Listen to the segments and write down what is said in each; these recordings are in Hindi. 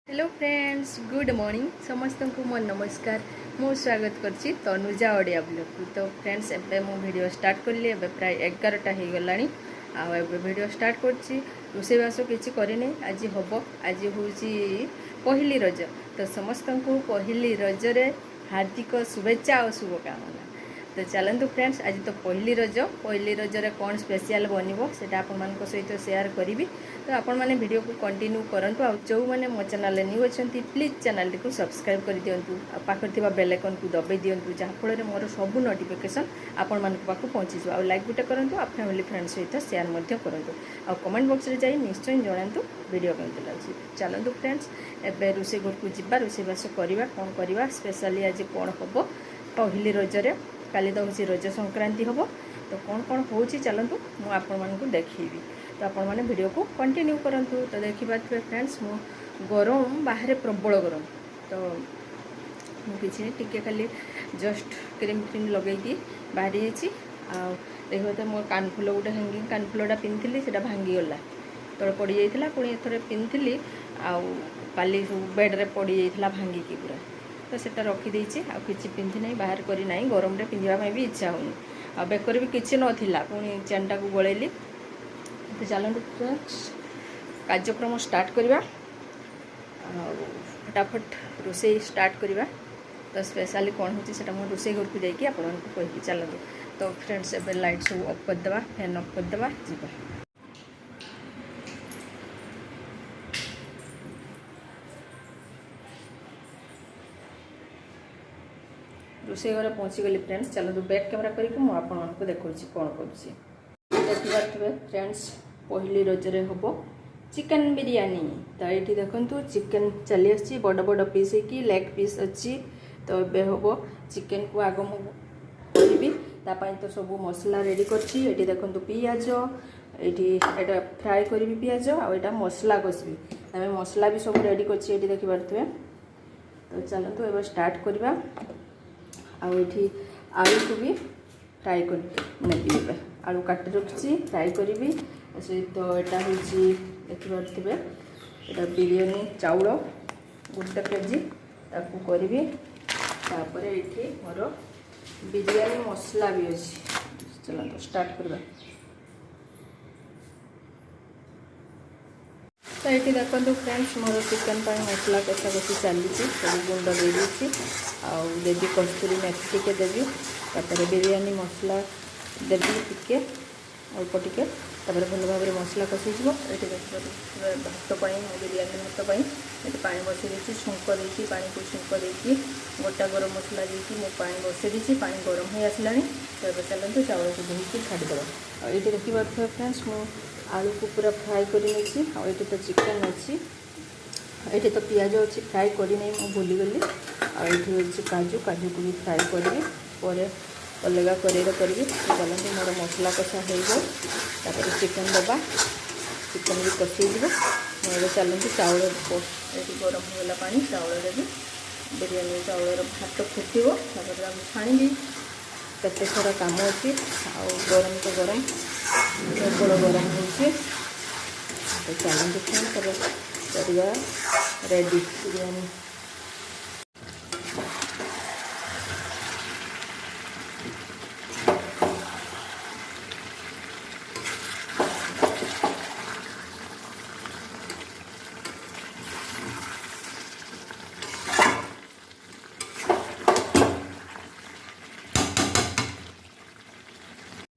हेलो फ्रेंड्स गुड मॉर्निंग समस्त को मोर नमस्कार मु स्वागत करछि तनुजा ओडिया ब्लॉग को। तो फ्रेंड्स एबे मु वीडियो स्टार्ट करली एबे प्राय 11टा हो गलानी आ एबे वीडियो स्टार्ट करछि रोसे बास किछि करिने आज हबो आज होछि पहली रज। तो समस्त को पहली रज रे हार्दिक शुभेच्छा और शुभकामना। तो चलतु फ्रेंड्स आज तो पहली रज रे कौन स्पेशल बनइबो सेटा आपन मान को सहित शेयर करी। तो आपण मैंने वीडियो को कंटिन्यू करंतु आ जो मैंने मो चैनल न्यू अच्छी प्लीज चैनल को सब्सक्राइब कर दिंतु आ पाखर थिबा बेल आइकन को दबाई दिंतु जहाँ फल मोर सब नोटिफिकेशन आपण मान पाखु पहुँची आ लाइक गुटे करंतु आ फैमिली फ्रेंड्स सहित शेयर मध्य करंतु आ कमेंट बॉक्स रे जाई निश्चय जणांतु वीडियो केमती लागछि। चलतु फ्रेंड्स एबे रोसे घर को जिबा रोसे बास करबा कोन करबा स्पेशली आज कोन हबो पहली रज रे काली तो हूँ रज संक्रांति हम। तो कौन कौन हो चलतु मुझे आपण मानक देखी। तो आपण मैंने वीडियो को कंटिन्यू करंतु। तो देखिए फ्रेंड्स मु गरम बाहर प्रबल गरम तो मुझे टिके खाली जस्ट क्रीम क्रीम लगे बाहरी देखो तो मो कानफुल गोटे हैंगिंग कानफुलटा पिंधि से भांगीगला तले पड़ जाता पुणी एथर पिंधि आली सब बेड्रे पड़ जाता भांगिकी पूरा। तो सेटा रखीदे आ कि पिंधि ना बाहर करना गरम पिंधापी भी इच्छा होनी आ बेकर भी किसी नाला पुणी चेनटा को गलैली। तो चलते फ्रेंड्स कार्यक्रम स्टार्ट करवा फटाफट रोसे स्टार्ट करवा। तो स्पेशली कौन होता मुझे रोसे घर को जाकि आपको कहि चलते। तो फ्रेंड्स ए लाइट सब ऑफ करदे फैन ऑफ करदे जीवा। रोसे घर पहुँची गली फ्रेंड्स। चलते बैक कैमेरा करके मुझे आपको देखा कौन कर फ्रेंड्स पहली रजरे हम चिकन बिरयानी। तो ये देखो चिकन चली आसी बड़ बड़ पीस की लेग पीस अच्छी। तो ये हम चिकन को आग मुझे तो सब मसला रेडी कर देखो पियाज ये फ्राए करी पियाज आटा मसला कषि मसला भी सब रेडी कर देखी पारे। तो चलतु एवं स्टार्ट करवा आठी आलू को भी फ्राए कर आलू काटी रखी फ्राए करी सहित यहाँ हूँ देखिपे यहाँ बिरयानी चाउल गोटे केजी ताकू करी ये मोर बिरयानी मसला भी अच्छी। चलो स्टार्ट करवा। तो ये देखो फ्रेंड्स मोर चिकन मसला कषा कषि चली सब गुंड देदी देवी कस्तूरी मेथी टे देवी बिरयानी मसला देवी टिके अल्प टिके भल भाव में मसला कषिजी ये देखिए भात बिरयानी भात ये पानी बसई दी छुंक देती पानी को छुंक देती गोटा गरम मसला देती मु पानी बसई दी पानी गरम हो आसला। तो ये चलते चावल को धोई छाड़ीदेव और ये देखिए फ्रेंड्स मु आलू को पूरा फ्राए कर ये तो चिकेन अच्छी ये तो पियाज अच्छी फ्राए करनी मुझे भूलीगली आठी अच्छी काजू काजू को भी फ्राए करी अलग करी चलते मोर मसला कषा हो जाए चिकेन दबा चिकेन भी कषि मोर चलते चाउल ये गरम होगा पानी चाउल देवी बिरयानी चाउल भात फुटो छाणी केते सारा काम अच्छी गरम तो गरम प्रबल गरम हो। तो चलते करवा रेडी बिरयानी।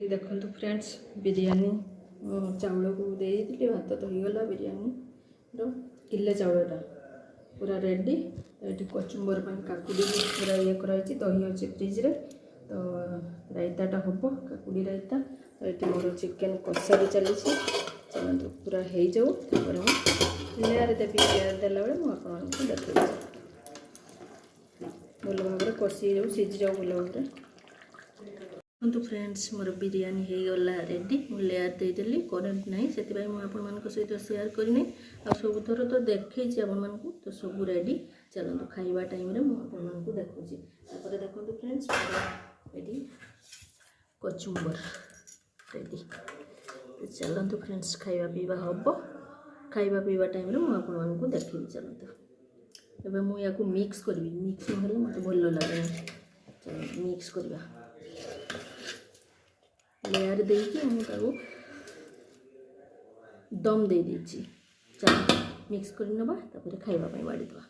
देखो फ्रेंड्स बिरयानी चाउल को दे भात तो होगा बिरयानी किले चाउलटा पूरा रेडी। ये कचुम्बर काकुड़ी पूरा ये कराई दही अच्छी फ्रिज रे। तो रायताटा हम काकुड़ी रायता। तो ये मोर चिकेन कषा भी चली चलते पूरा हो जाऊ लेयर देवी लेयर देला बेले मुझे देखी भल भाव में कषि जाऊ सीझी जाऊ भल भाव। तो फ्रेंड्स मोर बिरयानी हो गला रेडी मु लेयर देदेली करेन्ट ना से सहित शेयर करनी आ सब थर तो देखी आपको। तो सब रेडी चलते खाइबा टाइम रे मुझे देखुची देखो फ्रेंड्स ये कचुम्बर रेडी। चलते फ्रेंड्स खाइबा पीवा हम खाइबा पीवा टाइम रे मुझे देखी चलते। एबे मु या मिक्स करबी मिक्स नहले मत भल लगे मिक्स करवा लेयर देकी मुझे दम दे दीची चल मिक्स कर नबा तापर खाइबा बाड़ी दबा